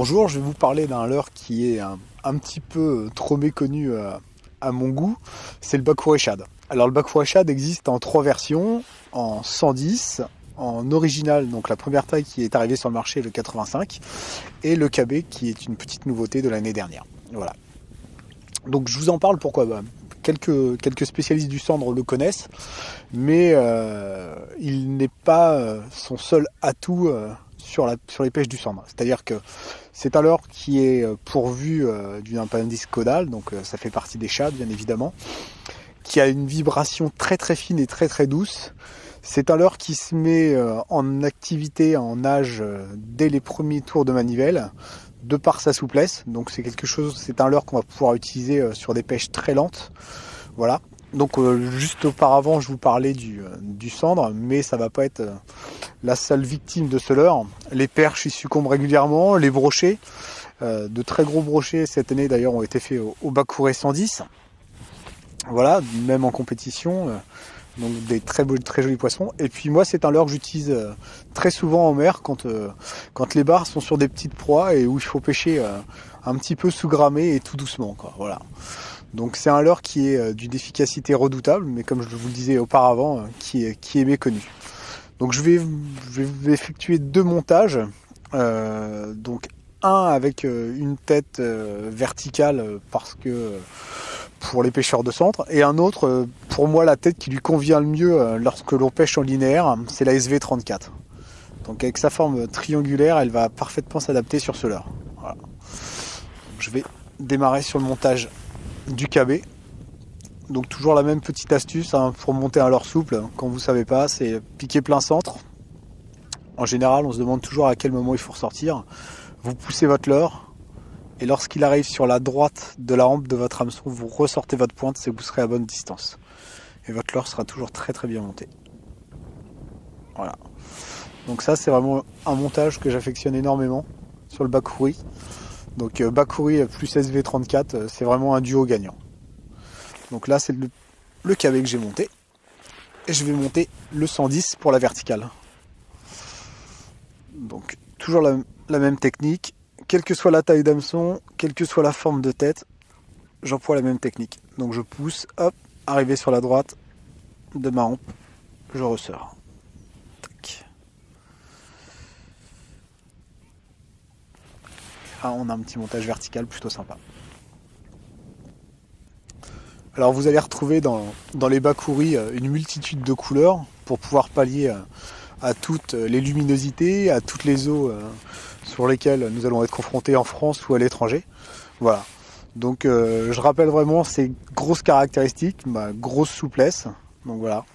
Bonjour, je vais vous parler d'un leurre qui est un petit peu trop méconnu à mon goût, c'est le Bakouré Shad. Alors le Bakouré Shad existe en 3 versions, en 110, en original, donc la première taille qui est arrivée sur le marché, le 85, et le KB qui est une petite nouveauté de l'année dernière. Voilà. Donc je vous en parle pourquoi quelques spécialistes du cendre le connaissent, mais il n'est pas son seul atout sur les pêches du cendre. C'est-à-dire que c'est un leurre qui est pourvu d'une appendice caudale, donc ça fait partie des shads bien évidemment, qui a une vibration très très fine et très très douce. C'est un leurre qui se met en activité, en nage dès les premiers tours de manivelle, de par sa souplesse. Donc c'est un leurre qu'on va pouvoir utiliser sur des pêches très lentes. Voilà. Donc juste auparavant, je vous parlais du cendre, mais ça va pas être la seule victime de ce leurre. Les perches y succombent régulièrement, les brochets, de très gros brochets cette année d'ailleurs ont été faits au Bakouré 110. Voilà, même en compétition. Donc des très jolis poissons. Et puis moi c'est un leurre que j'utilise très souvent en mer quand les barres sont sur des petites proies et où il faut pêcher un petit peu sous grammée et tout doucement, quoi. Voilà. Donc c'est un leurre qui est d'une efficacité redoutable, mais comme je vous le disais auparavant, qui est méconnu. Donc je vais effectuer 2 montages. Donc un avec une tête verticale parce que pour les pêcheurs de centre, et un autre, pour moi la tête qui lui convient le mieux lorsque l'on pêche en linéaire, c'est la SV34. Donc avec sa forme triangulaire, elle va parfaitement s'adapter sur ce leurre. Voilà. Donc, je vais démarrer sur le montage du KB. Donc toujours la même petite astuce pour monter un leurre souple, quand vous savez pas, c'est piquer plein centre. En général, on se demande toujours à quel moment il faut ressortir. Vous poussez votre leurre, et lorsqu'il arrive sur la droite de la hampe de votre hameçon, vous ressortez votre pointe, c'est que vous serez à bonne distance. Et votre leurre sera toujours très très bien monté. Voilà. Donc ça, c'est vraiment un montage que j'affectionne énormément sur le Bakouri. Donc Bakouri plus SV34, c'est vraiment un duo gagnant. Donc là, c'est le KB que j'ai monté. Et je vais monter le 110 pour la verticale. Donc toujours la même technique. Quelle que soit la taille d'hameçon, quelle que soit la forme de tête, j'emploie la même technique. Donc je pousse, hop, arrivé sur la droite de ma hampe, je ressors. Tac. Ah, on a un petit montage vertical plutôt sympa. Alors vous allez retrouver dans les Bakouri une multitude de couleurs pour pouvoir pallier à toutes les luminosités, à toutes les eaux sur lesquelles nous allons être confrontés en France ou à l'étranger. Voilà. Donc je rappelle vraiment ces grosses caractéristiques, ma grosse souplesse. Donc voilà.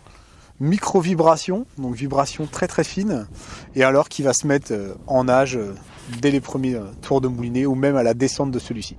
Micro vibration, donc vibration très très fine, et alors qui va se mettre en nage dès les premiers tours de moulinet ou même à la descente de celui-ci.